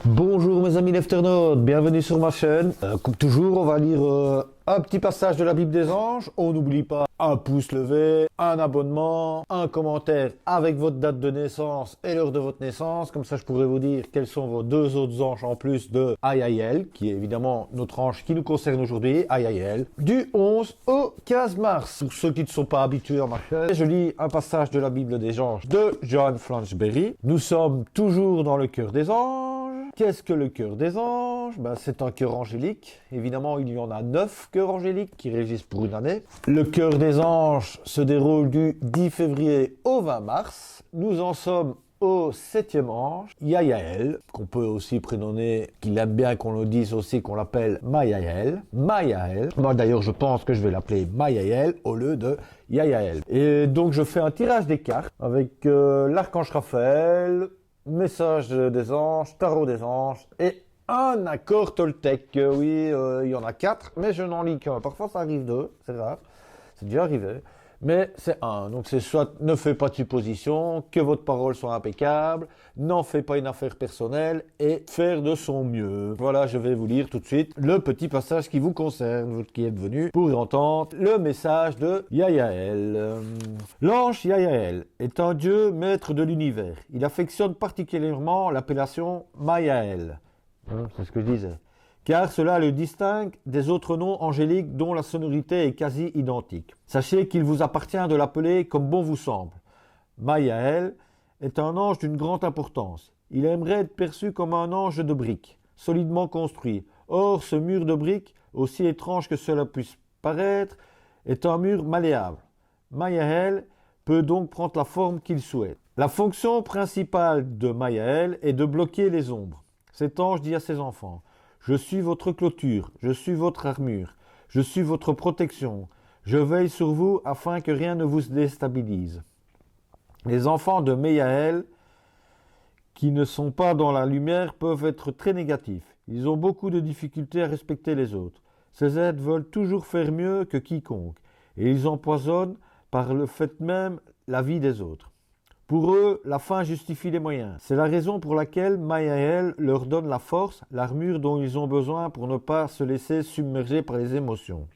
Bonjour mes amis lefternautes, bienvenue sur ma chaîne. Comme toujours, on va lire un petit passage de la Bible des anges. On n'oublie pas un pouce levé, un abonnement, un commentaire avec votre date de naissance et l'heure de votre naissance. Comme ça, je pourrais vous dire quels sont vos deux autres anges en plus de Ayael, qui est évidemment notre ange qui nous concerne aujourd'hui, Ayael, du 11 au 15 mars. Pour ceux qui ne sont pas habitués à ma chaîne, je lis un passage de la Bible des anges de John Flansberry. Nous sommes toujours dans le cœur des anges. Qu'est-ce que le cœur des anges? C'est un cœur angélique. Évidemment, il y en a 9 cœurs angéliques qui régissent pour une année. Le cœur des anges se déroule du 10 février au 20 mars. Nous en sommes au 7e ange, Yayael, qu'on peut aussi prénommer, qu'il aime bien qu'on le dise aussi, qu'on l'appelle Mayael. Mayael. Moi d'ailleurs, je pense que je vais l'appeler Mayael au lieu de Yayael. Et donc, je fais un tirage des cartes avec l'archange Raphaël, message des anges, tarot des anges et un accord Toltec. Oui, il y en a 4, mais je n'en lis qu'un. Parfois, ça arrive 2, c'est rare. C'est déjà arrivé. Mais c'est un. Donc, c'est soit ne faites pas de suppositions, que votre parole soit impeccable, n'en faites pas une affaire personnelle et faire de son mieux. Voilà, je vais vous lire tout de suite le petit passage qui vous concerne, vous qui êtes venu pour entendre le message de Yayael. L'ange Yayael est un dieu maître de l'univers. Il affectionne particulièrement l'appellation Mayael. C'est ce que je disais. Car cela le distingue des autres noms angéliques dont la sonorité est quasi identique. Sachez qu'il vous appartient de l'appeler comme bon vous semble. Mayael est un ange d'une grande importance. Il aimerait être perçu comme un ange de briques, solidement construit. Or, ce mur de briques, aussi étrange que cela puisse paraître, est un mur malléable. Mayael peut donc prendre la forme qu'il souhaite. La fonction principale de Mayael est de bloquer les ombres. Cet ange dit à ses enfants: je suis votre clôture, je suis votre armure, je suis votre protection. Je veille sur vous afin que rien ne vous déstabilise. Les enfants de Mayael, qui ne sont pas dans la lumière, peuvent être très négatifs. Ils ont beaucoup de difficultés à respecter les autres. Ces êtres veulent toujours faire mieux que quiconque, et ils empoisonnent par le fait même la vie des autres. Pour eux, la fin justifie les moyens. C'est la raison pour laquelle Mayael leur donne la force, l'armure dont ils ont besoin pour ne pas se laisser submerger par les émotions.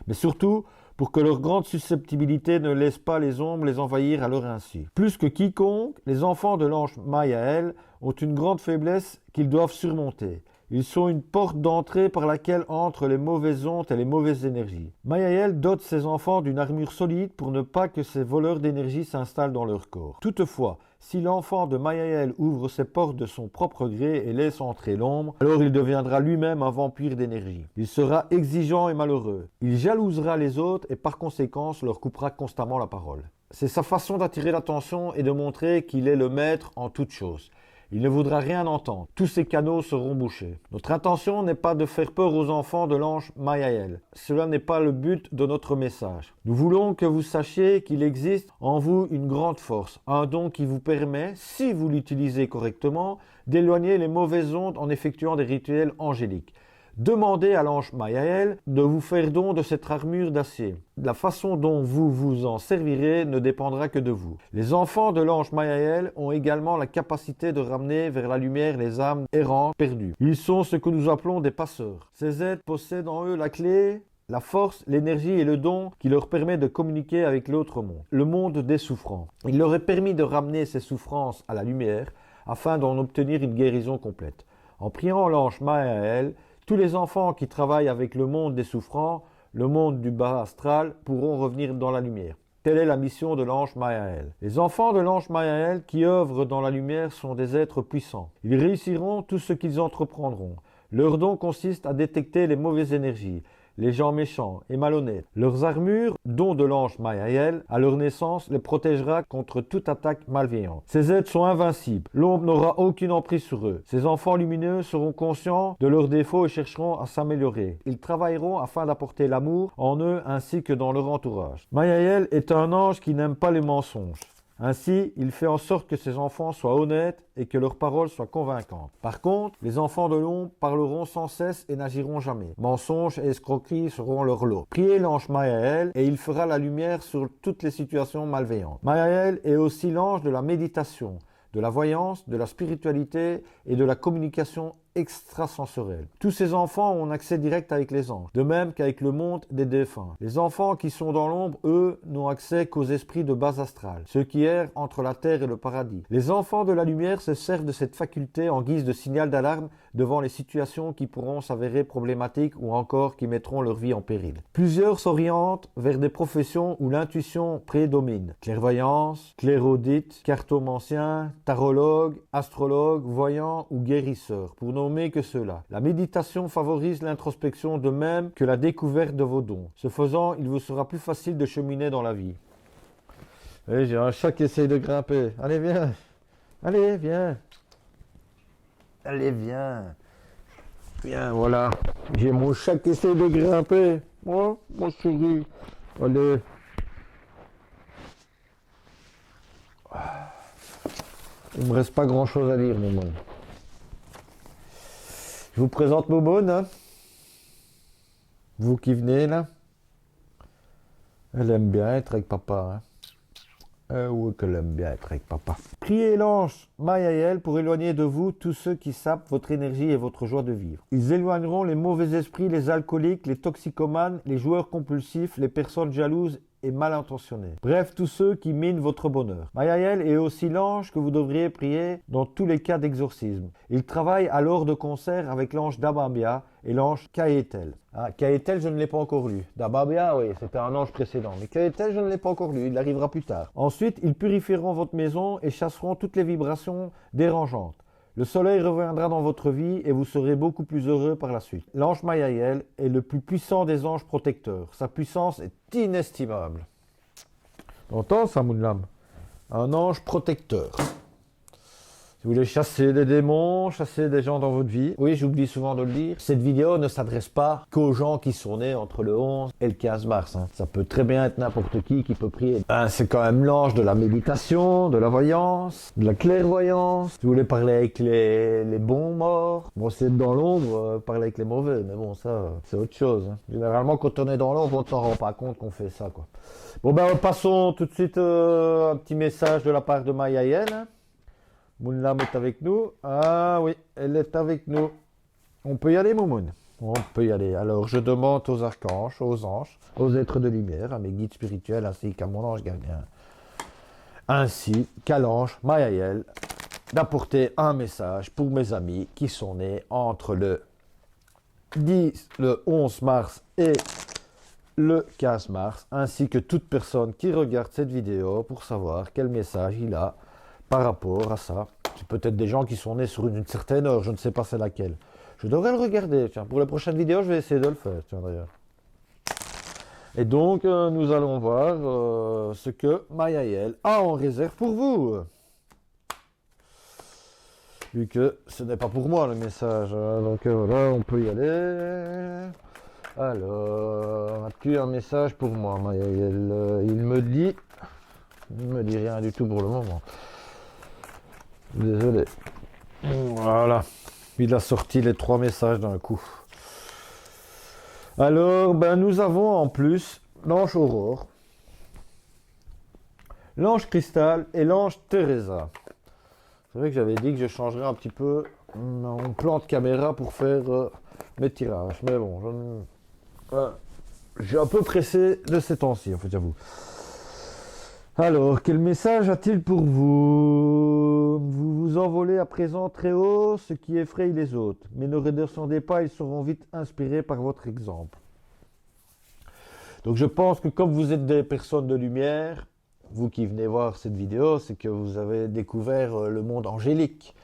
Mais surtout, pour que leur grande susceptibilité ne laisse pas les ombres les envahir à leur insu. Plus que quiconque, les enfants de l'ange Mayael ont une grande faiblesse qu'ils doivent surmonter. Ils sont une porte d'entrée par laquelle entrent les mauvaises ondes et les mauvaises énergies. Mayael dote ses enfants d'une armure solide pour ne pas que ces voleurs d'énergie s'installent dans leur corps. Toutefois, si l'enfant de Mayael ouvre ses portes de son propre gré et laisse entrer l'ombre, alors il deviendra lui-même un vampire d'énergie. Il sera exigeant et malheureux. Il jalousera les autres et par conséquent leur coupera constamment la parole. C'est sa façon d'attirer l'attention et de montrer qu'il est le maître en toutes choses. Il ne voudra rien entendre. Tous ses canaux seront bouchés. Notre intention n'est pas de faire peur aux enfants de l'ange Mayael. Cela n'est pas le but de notre message. Nous voulons que vous sachiez qu'il existe en vous une grande force, un don qui vous permet, si vous l'utilisez correctement, d'éloigner les mauvaises ondes en effectuant des rituels angéliques. Demandez à l'ange Mayael de vous faire don de cette armure d'acier. La façon dont vous vous en servirez ne dépendra que de vous. Les enfants de l'ange Mayael ont également la capacité de ramener vers la lumière les âmes errantes perdues. Ils sont ce que nous appelons des passeurs. Ces êtres possèdent en eux la clé, la force, l'énergie et le don qui leur permet de communiquer avec l'autre monde, le monde des souffrants. Il leur est permis de ramener ces souffrances à la lumière afin d'en obtenir une guérison complète. En priant l'ange Mayael, tous les enfants qui travaillent avec le monde des souffrants, le monde du bas astral, pourront revenir dans la lumière. Telle est la mission de l'ange Mayael. Les enfants de l'ange Mayael qui œuvrent dans la lumière sont des êtres puissants. Ils réussiront tout ce qu'ils entreprendront. Leur don consiste à détecter les mauvaises énergies, les gens méchants et malhonnêtes. Leurs armures, dont de l'ange Mayael, à leur naissance, les protégera contre toute attaque malveillante. Ces êtres sont invincibles. L'ombre n'aura aucune emprise sur eux. Ces enfants lumineux seront conscients de leurs défauts et chercheront à s'améliorer. Ils travailleront afin d'apporter l'amour en eux ainsi que dans leur entourage. Mayael est un ange qui n'aime pas les mensonges. Ainsi, il fait en sorte que ses enfants soient honnêtes et que leurs paroles soient convaincantes. Par contre, les enfants de l'ombre parleront sans cesse et n'agiront jamais. Mensonges et escroqueries seront leur lot. Priez l'ange Mayael et il fera la lumière sur toutes les situations malveillantes. Mayael est aussi l'ange de la méditation, de la voyance, de la spiritualité et de la communication extrasensorielle. Tous ces enfants ont un accès direct avec les anges, de même qu'avec le monde des défunts. Les enfants qui sont dans l'ombre, eux, n'ont accès qu'aux esprits de base astrale, ceux qui errent entre la terre et le paradis. Les enfants de la lumière se servent de cette faculté en guise de signal d'alarme devant les situations qui pourront s'avérer problématiques ou encore qui mettront leur vie en péril. Plusieurs s'orientent vers des professions où l'intuition prédomine. Clairvoyance, clairaudite, cartomancien, tarologue, astrologue, voyant ou guérisseur, pour nommer que cela. La méditation favorise l'introspection de même que la découverte de vos dons. Ce faisant, il vous sera plus facile de cheminer dans la vie. Et j'ai un chat qui essaye de grimper. Allez, viens. Allez, viens. Allez, viens. Viens, voilà. J'ai mon chat qui essaye de grimper. Oh, mon chéri. Allez. Il me reste pas grand chose à dire, mon monde. Je vous présente Momone, hein. Vous qui venez là. Elle aime bien être avec papa, hein. Oui, qu'elle aime bien être avec papa. Priez l'ange Mayael pour éloigner de vous tous ceux qui sapent votre énergie et votre joie de vivre. Ils éloigneront les mauvais esprits, les alcooliques, les toxicomanes, les joueurs compulsifs, les personnes jalouses et mal intentionnés. Bref, tous ceux qui minent votre bonheur. Mayael est aussi l'ange que vous devriez prier dans tous les cas d'exorcisme. Il travaille alors de concert avec l'ange Dababia et l'ange Kaetel. Ah, Kaetel, je ne l'ai pas encore lu. Dababia, oui, c'était un ange précédent. Mais Kaetel, je ne l'ai pas encore lu. Il arrivera plus tard. Ensuite, ils purifieront votre maison et chasseront toutes les vibrations dérangeantes. Le soleil reviendra dans votre vie et vous serez beaucoup plus heureux par la suite. L'ange Mayael est le plus puissant des anges protecteurs. Sa puissance est inestimable. T'entends ça, Moonlam? Un ange protecteur. Si vous voulez chasser des démons, chasser des gens dans votre vie, oui, j'oublie souvent de le dire, cette vidéo ne s'adresse pas qu'aux gens qui sont nés entre le 11 et le 15 mars. Hein. Ça peut très bien être n'importe qui peut prier. C'est quand même l'ange de la méditation, de la voyance, de la clairvoyance. Si vous voulez parler avec les bons morts, bon, c'est dans l'ombre, parler avec les mauvais, mais bon, ça, c'est autre chose. Hein. Généralement, quand on est dans l'ombre, on ne s'en rend pas compte qu'on fait ça, quoi. Bon, ben, passons tout de suite un petit message de la part de Mayael, hein. Moonlam est avec nous. Ah oui, elle est avec nous. On peut y aller, Moumoun? On peut y aller. Alors, je demande aux archanges, aux anges, aux êtres de lumière, à mes guides spirituels, ainsi qu'à mon ange gardien, ainsi qu'à l'ange Mayael, d'apporter un message pour mes amis qui sont nés entre le 11 mars et le 15 mars, ainsi que toute personne qui regarde cette vidéo pour savoir quel message il a par rapport à ça. C'est peut-être des gens qui sont nés sur une certaine heure, je ne sais pas c'est laquelle. Je devrais le regarder, tiens, pour les prochaines vidéos, je vais essayer de le faire, tiens d'ailleurs. Et donc, nous allons voir ce que Mayael a en réserve pour vous. Vu que ce n'est pas pour moi le message, hein, donc voilà, on peut y aller. Alors, as-tu un message pour moi, Mayael? Il me dit rien du tout pour le moment. Désolé. Voilà. Il a sorti les 3 messages d'un coup. Alors, ben, nous avons en plus l'ange Aurore, l'ange Cristal et l'ange Teresa. C'est vrai que j'avais dit que je changerais un petit peu mon plan de caméra pour faire mes tirages. Mais bon, j'ai un peu pressé de ces temps-ci, en fait, j'avoue. Alors, quel message a-t-il pour vous? Vous vous envolez à présent très haut, ce qui effraie les autres. Mais ne redescendez pas, ils seront vite inspirés par votre exemple. Donc je pense que comme vous êtes des personnes de lumière, vous qui venez voir cette vidéo, c'est que vous avez découvert le monde angélique.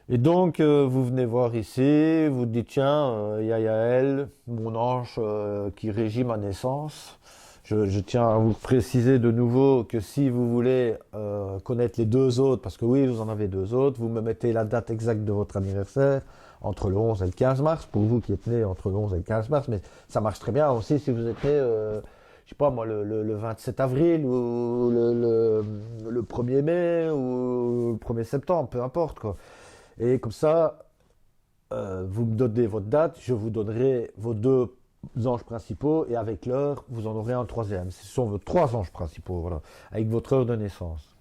Et donc, vous venez voir ici, vous dites, tiens, il y a Yael, mon ange qui régit ma naissance. Je tiens à vous préciser de nouveau que si vous voulez connaître les 2 autres, parce que oui, vous en avez 2 autres, vous me mettez la date exacte de votre anniversaire, entre le 11 et le 15 mars, pour vous qui êtes nés entre le 11 et le 15 mars, mais ça marche très bien aussi si vous êtes nés je sais pas moi, le 27 avril ou le 1er mai ou le 1er septembre, peu importe quoi. Et comme ça, vous me donnez votre date, je vous donnerai vos deux anges principaux et avec l'heure, vous en aurez un troisième. Ce sont vos trois anges principaux, voilà, avec votre heure de naissance.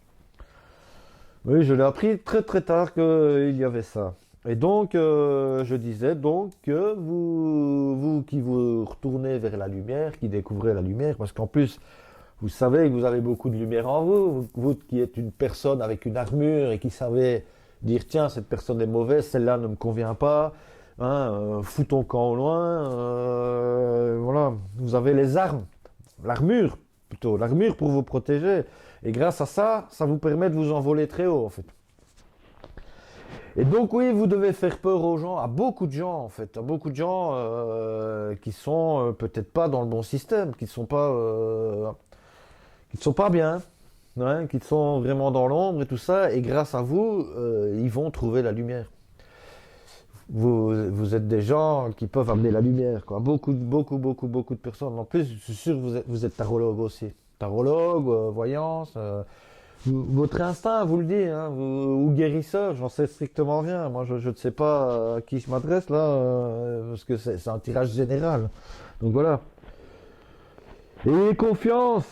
Oui, je l'ai appris très très tard qu'il y avait ça. Et donc, je disais donc que vous qui vous retournez vers la lumière, qui découvrez la lumière, parce qu'en plus, vous savez que vous avez beaucoup de lumière en vous, vous qui êtes une personne avec une armure et qui savez dire tiens, cette personne est mauvaise, celle-là ne me convient pas, hein, fous ton camp au loin, voilà, vous avez les armes, l'armure plutôt, l'armure pour vous protéger. Et grâce à ça, ça vous permet de vous envoler très haut en fait. Et donc oui, vous devez faire peur aux gens, à beaucoup de gens en fait, à beaucoup de gens qui sont peut-être pas dans le bon système, qui ne sont pas bien, hein, qui sont vraiment dans l'ombre et tout ça, et grâce à vous, ils vont trouver la lumière. Vous êtes des gens qui peuvent amener la lumière, quoi. Beaucoup de personnes. En plus, je suis sûr que vous êtes tarologue aussi. Tarologue, voyance, votre instinct vous le dit, hein, ou guérisseur, j'en sais strictement rien. Moi, je ne sais pas à qui je m'adresse là, parce que c'est un tirage général. Donc voilà. Ayez confiance.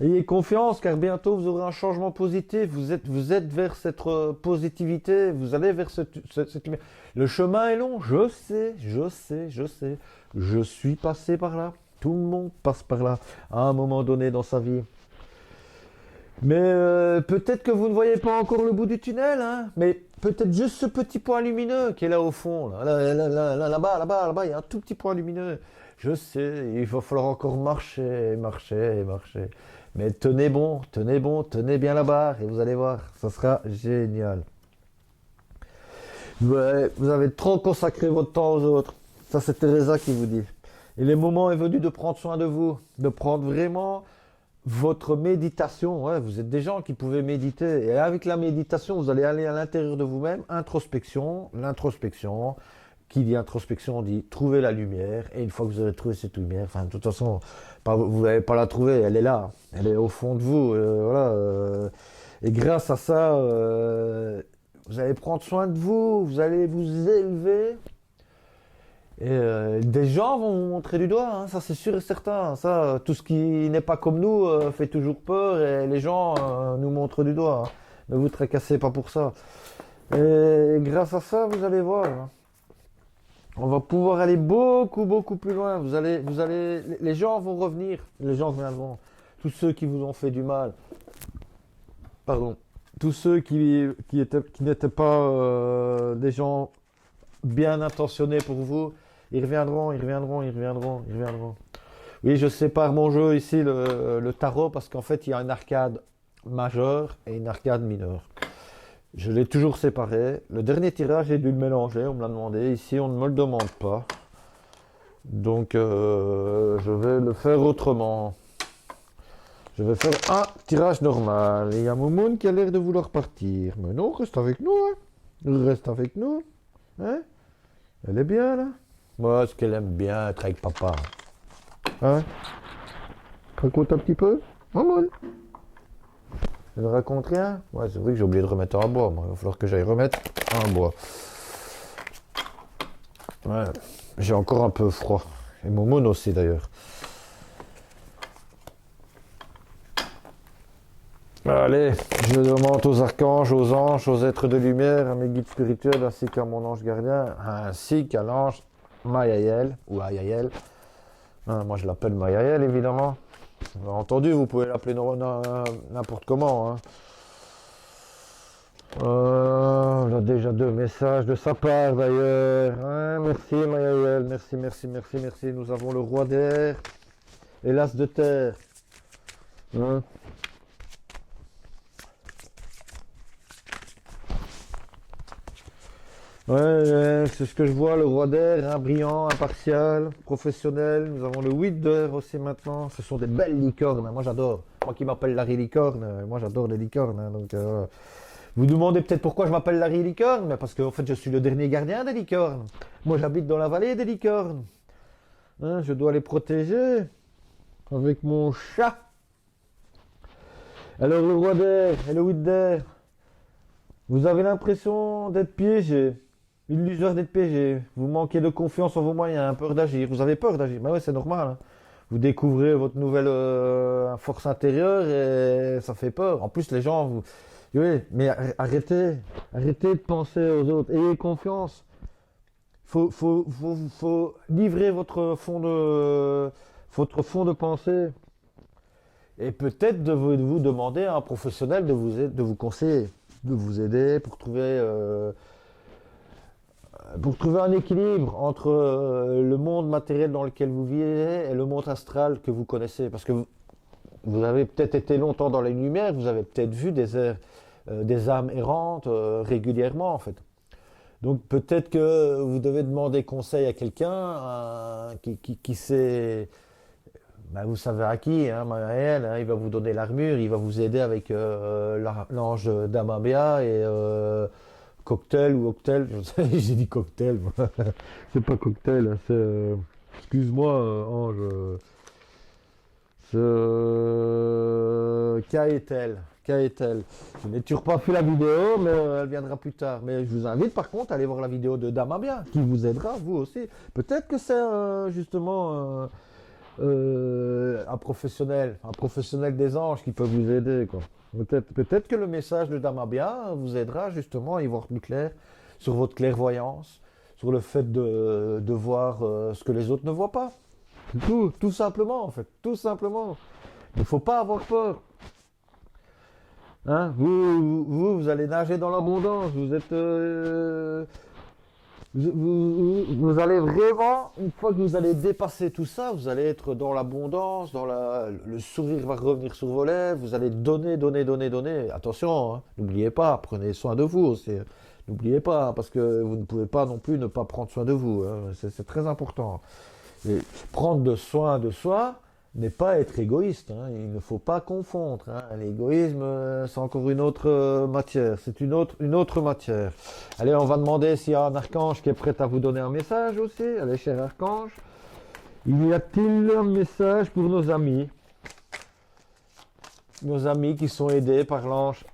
Ayez confiance, car bientôt vous aurez un changement positif. Vous êtes vers cette positivité, vous allez vers cette lumière. Le chemin est long, je sais. Je suis passé par là. Tout le monde passe par là, à un moment donné dans sa vie. Mais peut-être que vous ne voyez pas encore le bout du tunnel, hein, mais peut-être juste ce petit point lumineux qui est là au fond. Là-bas, il y a un tout petit point lumineux. Je sais, il va falloir encore marcher. Mais tenez bon, tenez bien la barre et vous allez voir, ça sera génial. Ouais, vous avez trop consacré votre temps aux autres. Ça, c'est Teresa qui vous dit. Et le moment est venu de prendre soin de vous, de prendre vraiment votre méditation. Ouais, vous êtes des gens qui pouvaient méditer. Et avec la méditation, vous allez aller à l'intérieur de vous-même. Introspection, l'introspection. Qui dit introspection dit trouver la lumière. Et une fois que vous avez trouvé cette lumière, enfin, de toute façon, vous n'allez pas la trouver, elle est là. Elle est au fond de vous. Voilà. Et grâce à ça, vous allez prendre soin de vous, vous allez vous élever. Et des gens vont vous montrer du doigt, hein, ça c'est sûr et certain. Ça, tout ce qui n'est pas comme nous fait toujours peur et les gens nous montrent du doigt. Hein. Ne vous tracassez pas pour ça. Et grâce à ça, vous allez voir, hein, on va pouvoir aller beaucoup plus loin. Les gens vont revenir, les gens viendront. Tous ceux qui vous ont fait du mal, pardon, tous ceux qui n'étaient pas des gens bien intentionnés pour vous, ils reviendront. Oui, je sépare mon jeu ici, le tarot, parce qu'en fait, il y a une arcade majeure et une arcade mineure. Je l'ai toujours séparé. Le dernier tirage, j'ai dû le mélanger, on me l'a demandé. Ici, on ne me le demande pas. Donc, je vais le faire autrement. Je vais faire un tirage normal. Et il y a Moumoun qui a l'air de vouloir partir. Mais non, reste avec nous. Hein. Reste avec nous. Hein? Elle est bien, là. Moi, ce qu'elle aime bien, être avec papa. Hein? Raconte un petit peu. Moumoun. Elle ne raconte rien? Ouais, c'est vrai que j'ai oublié de remettre un bois. Moi. Il va falloir que j'aille remettre un bois. Ouais, j'ai encore un peu froid. Et Moumoun aussi, d'ailleurs. Allez, je demande aux archanges, aux anges, aux êtres de lumière, à mes guides spirituels, ainsi qu'à mon ange gardien, ainsi qu'à l'ange Mayael, ou Ayael. Moi, je l'appelle Mayael, évidemment. Vous avez entendu, vous pouvez l'appeler n'importe comment. Hein. On a déjà 2 messages de sa part, d'ailleurs. Hein, merci, Mayael, merci. Nous avons le roi d'air et l'as de terre. Hein. Ouais, c'est ce que je vois, le roi d'air, hein, brillant, impartial, professionnel. Nous avons le 8 d'air aussi maintenant. Ce sont des belles licornes, hein. Moi j'adore. Moi qui m'appelle Larry Licorne, moi j'adore les licornes. Hein, donc, vous demandez peut-être pourquoi je m'appelle Larry Licorne, mais parce qu'en fait je suis le dernier gardien des licornes. Moi j'habite dans la vallée des licornes. Hein, je dois les protéger. avec mon chat. Alors le roi d'air et le 8 d'air, vous avez l'impression d'être piégé, illusoire d'être piégé, vous manquez de confiance en vos moyens, peur d'agir, vous avez peur d'agir, mais ouais c'est normal, hein. Vous découvrez votre nouvelle force intérieure et ça fait peur. En plus les gens, oui, mais arrêtez de penser aux autres, ayez confiance. Faut livrer votre fond de pensée. Et peut-être de vous demander à un professionnel de vous conseiller, de vous aider pour trouver un équilibre entre le monde matériel dans lequel vous vivez et le monde astral que vous connaissez. Parce que vous avez peut-être été longtemps dans les lumières, vous avez peut-être vu des âmes errantes régulièrement en fait. Donc peut-être que vous devez demander conseil à quelqu'un qui sait, ben, vous savez à qui, hein, Maël, hein, il va vous donner l'armure, il va vous aider avec l'ange d'Amabia et cocktail ou octel, je sais, j'ai dit cocktail, moi. C'est pas cocktail, hein, c'est, excuse-moi ange, Kaetel. Kaetel. Je n'ai toujours pas fait la vidéo, mais elle viendra plus tard. Mais je vous invite par contre à aller voir la vidéo de Damabia, qui vous aidera, vous aussi. Peut-être que c'est justement un professionnel des anges qui peut vous aider, quoi. Peut-être que le message de Damabia vous aidera justement à y voir plus clair sur votre clairvoyance, sur le fait de voir ce que les autres ne voient pas. Tout simplement, en fait. Tout simplement. Il ne faut pas avoir peur. Hein, vous allez nager dans l'abondance. Vous êtes, vous allez vraiment, une fois que vous allez dépasser tout ça, vous allez être dans l'abondance, le sourire va revenir sur vos lèvres. Vous allez donner. Attention, hein, n'oubliez pas, prenez soin de vous aussi. N'oubliez pas, parce que vous ne pouvez pas non plus ne pas prendre soin de vous. Hein, c'est très important. Et prendre soin de soi n'est pas être égoïste, hein. Il ne faut pas confondre, hein. L'égoïsme, c'est encore une autre matière, c'est une autre matière. Allez, on va demander s'il y a un archange qui est prêt à vous donner un message aussi. Allez, cher archange, il y a-t-il un message pour nos amis qui sont aidés par l'ange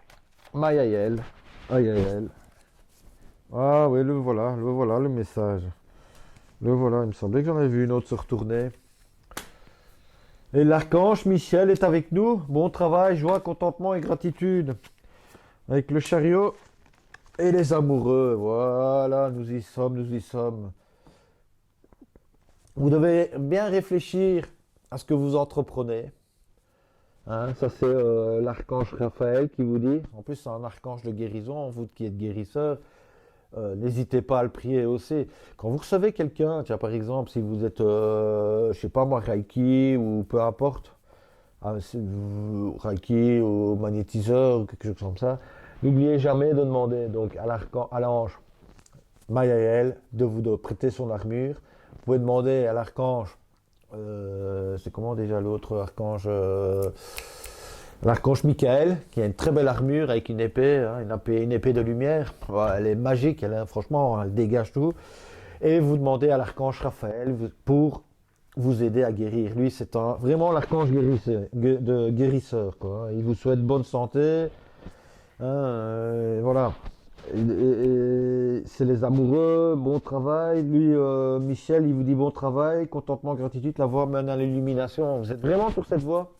Mayael? Ah oui, le voilà le message. Le voilà, il me semblait que j'en avais vu une autre se retourner. Et l'archange Michel est avec nous. Bon travail, joie, contentement et gratitude. Avec le chariot et les amoureux. Voilà, nous y sommes. Vous devez bien réfléchir à ce que vous entreprenez. Hein, ça c'est l'archange Raphaël qui vous dit. En plus c'est un archange de guérison, vous qui êtes guérisseur. N'hésitez pas à le prier aussi. Quand vous recevez quelqu'un, tiens, par exemple, si vous êtes, je sais pas moi, Reiki ou peu importe, Reiki ou magnétiseur ou quelque chose comme ça, n'oubliez jamais de demander donc à l'ange Mayael de prêter son armure. Vous pouvez demander à l'archange, c'est comment déjà l'autre archange l'archange Michael, qui a une très belle armure avec une épée, hein, une épée de lumière. Ouais, elle est magique, franchement, elle dégage tout. Et vous demandez à l'archange Raphaël pour vous aider à guérir. Lui, c'est vraiment l'archange guérisseur, quoi. Il vous souhaite bonne santé. Hein, voilà. C'est les amoureux, bon travail. Lui, Michel, il vous dit bon travail, contentement, gratitude. La voie mène à l'illumination. Vous êtes vraiment sur cette voie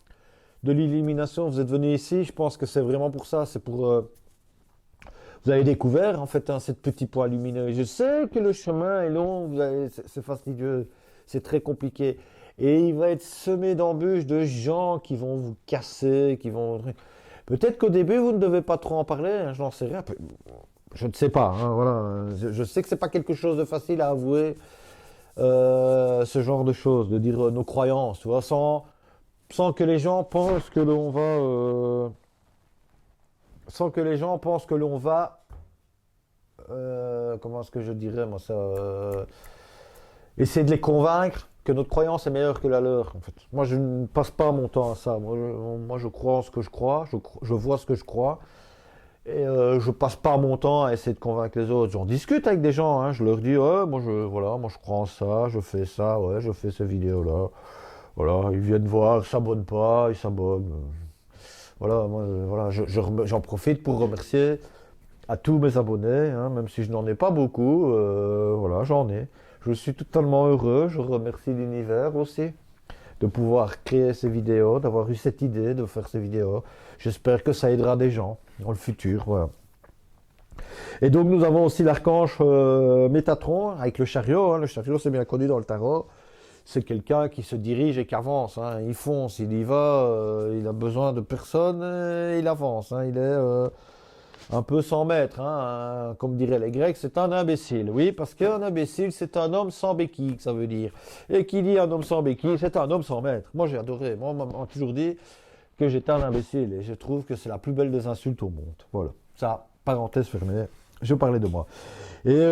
de l'illumination, vous êtes venu ici, je pense que c'est vraiment pour ça, c'est pour... vous avez découvert en fait ces petits points lumineux. Je sais que le chemin est long, c'est fastidieux, c'est très compliqué. Et il va être semé d'embûches de gens qui vont vous casser, qui vont... Peut-être qu'au début, vous ne devez pas trop en parler, hein, je n'en sais rien. Je ne sais pas, hein, voilà. Je sais que c'est pas quelque chose de facile à avouer, ce genre de choses, de dire nos croyances, tu vois, sans que les gens pensent que l'on va comment est-ce que je dirais moi ça essayer de les convaincre que notre croyance est meilleure que la leur en fait. Moi je ne passe pas mon temps à ça. Moi je crois en ce que je crois, je vois ce que je crois et je passe pas mon temps à essayer de convaincre les autres. J'en discute avec des gens, hein, je leur dis moi je crois en ça, je fais ça, ouais, je fais ces vidéos là. Voilà, ils viennent voir, ils s'abonnent pas, ils s'abonnent. Voilà, moi, voilà, j'en profite pour remercier à tous mes abonnés, hein, même si je n'en ai pas beaucoup, voilà, j'en ai. Je suis totalement heureux, je remercie l'univers aussi de pouvoir créer ces vidéos, d'avoir eu cette idée de faire ces vidéos. J'espère que ça aidera des gens dans le futur, voilà. Et donc nous avons aussi l'archange Métatron avec le chariot, hein. Le chariot c'est bien connu dans le tarot. C'est quelqu'un qui se dirige et qui avance, hein. Il fonce, il y va, il a besoin de personne, il avance, hein. Il est un peu sans maître, hein, comme diraient les Grecs, c'est un imbécile. Oui, parce qu'un imbécile, c'est un homme sans béquille, que ça veut dire. Et qui dit un homme sans béquille, c'est un homme sans maître. Moi, j'ai adoré. Moi, on m'a toujours dit que j'étais un imbécile. Et je trouve que c'est la plus belle des insultes au monde. Voilà. Ça, parenthèse fermée. Je parlais de moi. Et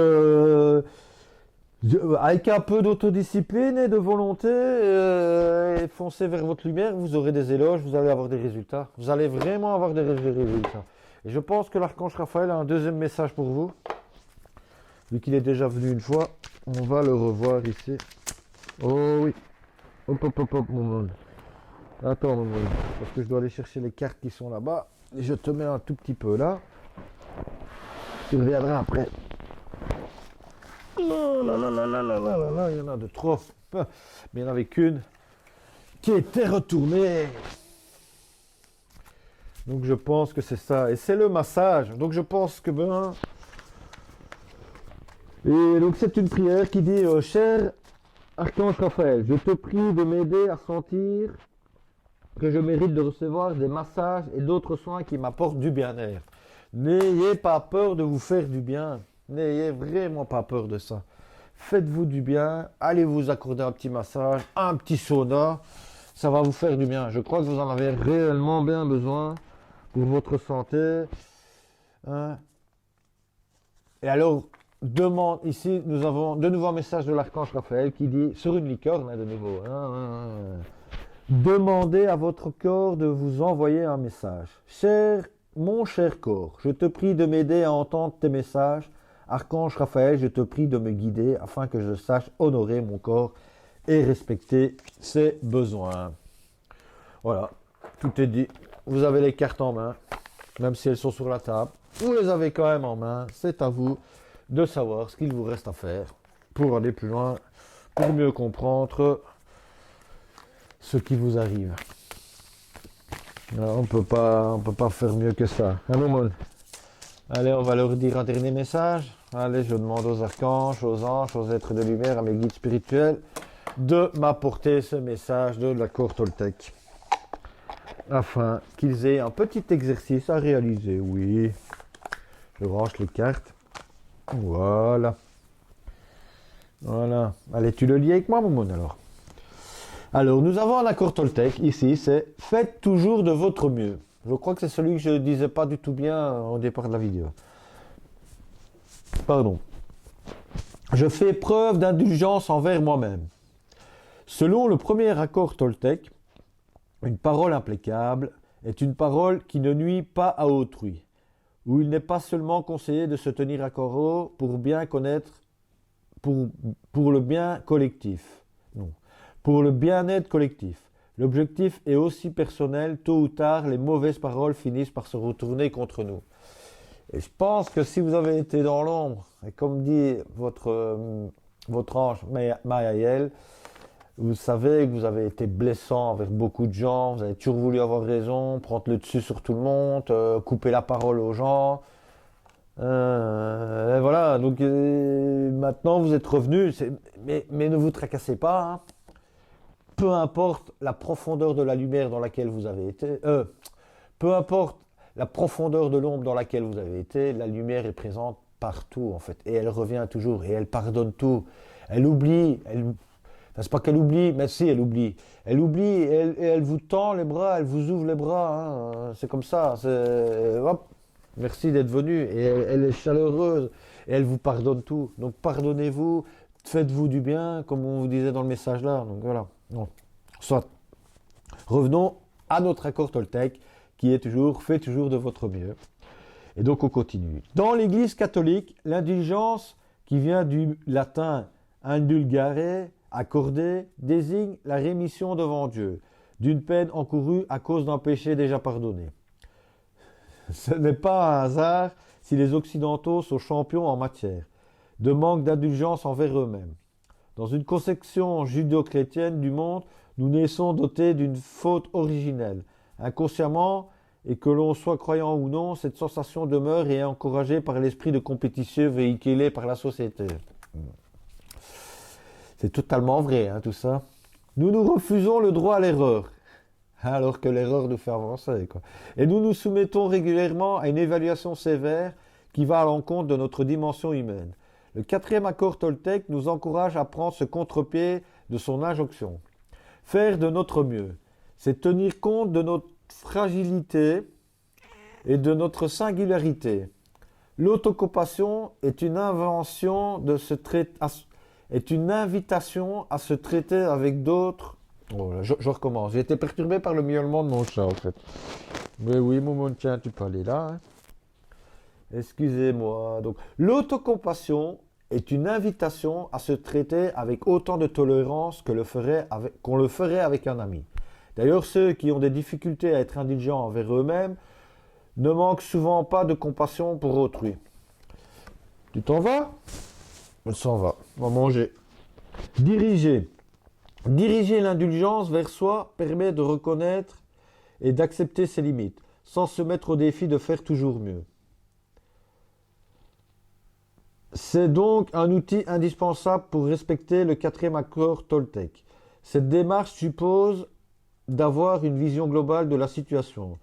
avec un peu d'autodiscipline et de volonté, et foncez vers votre lumière, vous aurez des éloges, vous allez avoir des résultats. Vous allez vraiment avoir des résultats. Et je pense que l'archange Raphaël a un deuxième message pour vous. Vu qu'il est déjà venu une fois, on va le revoir ici. Oh oui. Hop, hop, hop, hop, mon monde. Attends, mon monde. Parce que je dois aller chercher les cartes qui sont là-bas. Et je te mets un tout petit peu là. Tu reviendras après. Oh là là là là là là là là, il y en a de trop. Mais il n'y en avait qu'une qui était retournée. Donc je pense que c'est ça. Et c'est le massage. Donc je pense que ben... Et donc c'est une prière qui dit cher Archange Raphaël, je te prie de m'aider à sentir que je mérite de recevoir des massages et d'autres soins qui m'apportent du bien-être. N'ayez pas peur de vous faire du bien. N'ayez vraiment pas peur de ça. Faites-vous du bien. Allez vous accorder un petit massage, un petit sauna. Ça va vous faire du bien. Je crois que vous en avez réellement bien besoin pour votre santé. Hein. Et alors, demande, ici, nous avons de nouveau un message de l'archange Raphaël qui dit, sur une licorne, hein, de nouveau, demandez à votre corps de vous envoyer un message. Mon cher corps, je te prie de m'aider à entendre tes messages. Archange Raphaël, je te prie de me guider afin que je sache honorer mon corps et respecter ses besoins. Voilà, tout est dit. Vous avez les cartes en main, même si elles sont sur la table. Vous les avez quand même en main. C'est à vous de savoir ce qu'il vous reste à faire pour aller plus loin, pour mieux comprendre ce qui vous arrive. Alors, on peut pas faire mieux que ça. Allez, on va leur dire un dernier message. Allez, je demande aux archanges, aux anges, aux êtres de lumière, à mes guides spirituels, de m'apporter ce message de l'accord Toltec. Afin qu'ils aient un petit exercice à réaliser. Oui. Je range les cartes. Voilà. Voilà. Allez, tu le lis avec moi, Momoun, alors. Alors, nous avons un accord Toltec, ici, c'est « Faites toujours de votre mieux ». Je crois que c'est celui que je ne disais pas du tout bien au départ de la vidéo. Pardon. Je fais preuve d'indulgence envers moi-même. Selon le premier accord Toltec, une parole impeccable est une parole qui ne nuit pas à autrui, où il n'est pas seulement conseillé de se tenir à carreau pour bien connaître, pour le bien collectif. Non. Pour le bien-être collectif. L'objectif est aussi personnel, tôt ou tard, les mauvaises paroles finissent par se retourner contre nous. Et je pense que si vous avez été dans l'ombre, et comme dit votre ange Mayael, vous savez que vous avez été blessant avec beaucoup de gens, vous avez toujours voulu avoir raison, prendre le dessus sur tout le monde, couper la parole aux gens. Et voilà, donc maintenant vous êtes revenu, mais ne vous tracassez pas, hein. Peu importe la profondeur de la lumière dans laquelle vous avez été, peu importe la profondeur de l'ombre dans laquelle vous avez été, la lumière est présente partout en fait, et elle revient toujours, et elle pardonne tout, elle oublie, c'est pas qu'elle oublie, mais si elle oublie et elle vous tend les bras, elle vous ouvre les bras, hein. C'est comme ça, hop, merci d'être venu, et elle est chaleureuse, et elle vous pardonne tout, donc pardonnez-vous, faites-vous du bien, comme on vous disait dans le message là, donc voilà. Non. Soit. Revenons à notre accord Toltec qui est toujours, fait toujours de votre mieux. Et donc on continue. Dans l'Église catholique, l'indulgence qui vient du latin indulgare Accorder désigne la rémission devant Dieu d'une peine encourue à cause d'un péché déjà pardonné. Ce n'est pas un hasard si les Occidentaux sont champions en matière de manque d'indulgence envers eux-mêmes. Dans une conception judéo-chrétienne du monde, nous naissons dotés d'une faute originelle. Inconsciemment, et que l'on soit croyant ou non, cette sensation demeure et est encouragée par l'esprit de compétition véhiculé par la société. C'est totalement vrai, tout ça. Nous nous refusons le droit à l'erreur, alors que l'erreur nous fait avancer, quoi. Et nous nous soumettons régulièrement à une évaluation sévère qui va à l'encontre de notre dimension humaine. Le quatrième accord Toltec nous encourage à prendre ce contre-pied de son injonction. Faire de notre mieux, c'est tenir compte de notre fragilité et de notre singularité. L'autocompassion est une invention est une invitation à se traiter avec d'autres. Oh là, je recommence. J'ai été perturbé par le miaulement de mon chat, en fait. Mais oui, mon chien, tu peux aller là. Hein. Excusez-moi. Donc, l'autocompassion est une invitation à se traiter avec autant de tolérance qu'on le ferait avec un ami. D'ailleurs, ceux qui ont des difficultés à être indulgents envers eux-mêmes ne manquent souvent pas de compassion pour autrui. Tu t'en vas ? On s'en va. On va manger. Diriger. Diriger l'indulgence vers soi permet de reconnaître et d'accepter ses limites, sans se mettre au défi de faire toujours mieux. C'est donc un outil indispensable pour respecter le quatrième accord Toltec. Cette démarche suppose d'avoir une vision globale de la situation.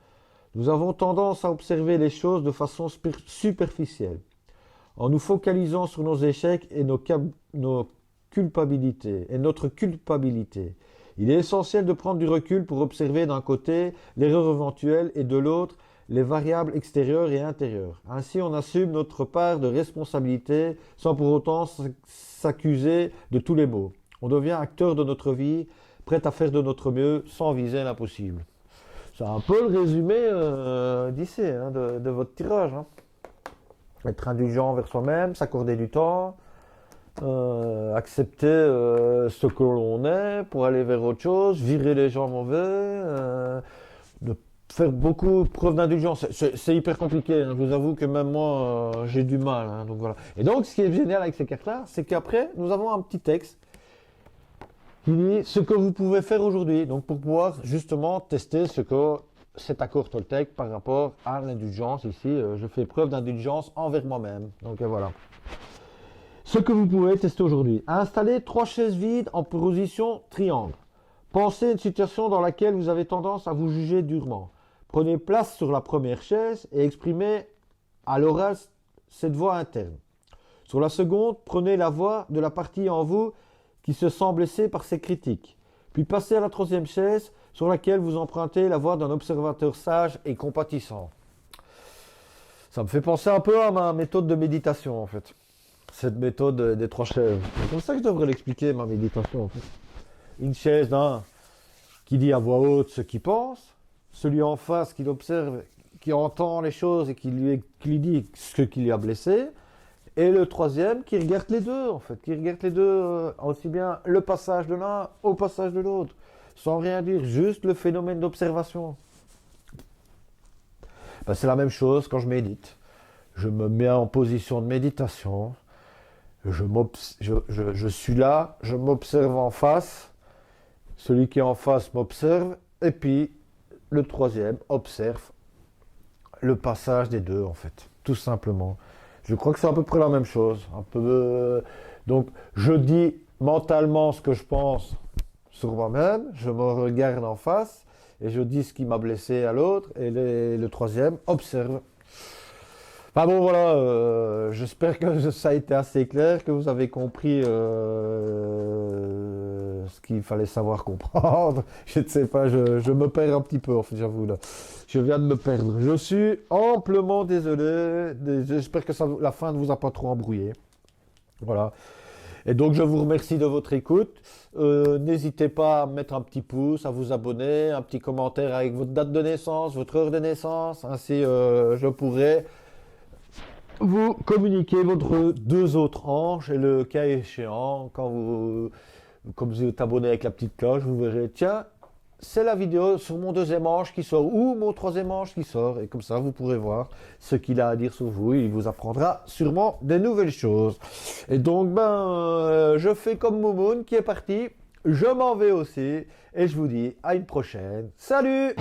Nous avons tendance à observer les choses de façon superficielle, en nous focalisant sur nos échecs et nos culpabilités, et notre culpabilité. Il est essentiel de prendre du recul pour observer d'un côté l'erreur éventuelle et de l'autre les variables extérieures et intérieures. Ainsi, on assume notre part de responsabilité sans pour autant s'accuser de tous les maux. On devient acteur de notre vie, prêt à faire de notre mieux sans viser l'impossible. C'est un peu le résumé d'ici, de votre tirage. Être indulgent envers soi-même, s'accorder du temps, accepter ce que l'on est pour aller vers autre chose, virer les gens mauvais, de faire beaucoup preuve d'indulgence. C'est hyper compliqué, je vous avoue que même moi j'ai du mal. Donc voilà. Et donc ce qui est génial avec ces cartes-là, c'est qu'après nous avons un petit texte qui dit ce que vous pouvez faire aujourd'hui, donc pour pouvoir justement tester ce que cet accord Toltec par rapport à l'indulgence. Ici, je fais preuve d'indulgence envers moi-même. Donc voilà. Ce que vous pouvez tester aujourd'hui. Installer 3 chaises vides en position triangle. Pensez à une situation dans laquelle vous avez tendance à vous juger durement. Prenez place sur la première chaise et exprimez à l'oral cette voix interne. Sur la seconde, prenez la voix de la partie en vous qui se sent blessée par ces critiques. Puis passez à la troisième chaise sur laquelle vous empruntez la voix d'un observateur sage et compatissant. Ça me fait penser un peu à ma méthode de méditation en fait. Cette méthode des 3 chaises. C'est comme ça que je devrais l'expliquer, ma méditation en fait. Une chaise qui dit à voix haute ce qu'il pense, celui en face qui l'observe, qui entend les choses et qui lui dit ce qui lui a blessé, et le troisième qui regarde les deux en fait, qui regarde les deux aussi bien le passage de l'un au passage de l'autre, sans rien dire, juste le phénomène d'observation. C'est la même chose quand je médite. Je me mets en position de méditation, je suis là, je m'observe en face, celui qui est en face m'observe, et puis le troisième observe le passage des deux en fait, tout simplement. Je crois que c'est à peu près la même chose. Donc je dis mentalement ce que je pense sur moi-même, je me regarde en face et je dis ce qui m'a blessé à l'autre, et le troisième observe. Enfin bon voilà, j'espère que ça a été assez clair, que vous avez compris ce qu'il fallait savoir comprendre. Je ne sais pas, je me perds un petit peu en fait, j'avoue là. Je viens de me perdre. Je suis amplement désolé. J'espère que la fin ne vous a pas trop embrouillé. Voilà. Et donc je vous remercie de votre écoute. N'hésitez pas à mettre un petit pouce, à vous abonner, un petit commentaire avec votre date de naissance, votre heure de naissance. Ainsi je pourrai vous communiquez votre 2 autres anges et le cas échéant, quand vous Comme vous êtes abonné avec la petite cloche, vous verrez, tiens, c'est la vidéo sur mon deuxième ange qui sort ou mon troisième ange qui sort. Et comme ça, vous pourrez voir ce qu'il a à dire sur vous. Il vous apprendra sûrement des nouvelles choses. Et donc, je fais comme Moumoun qui est parti. Je m'en vais aussi. Et je vous dis à une prochaine. Salut!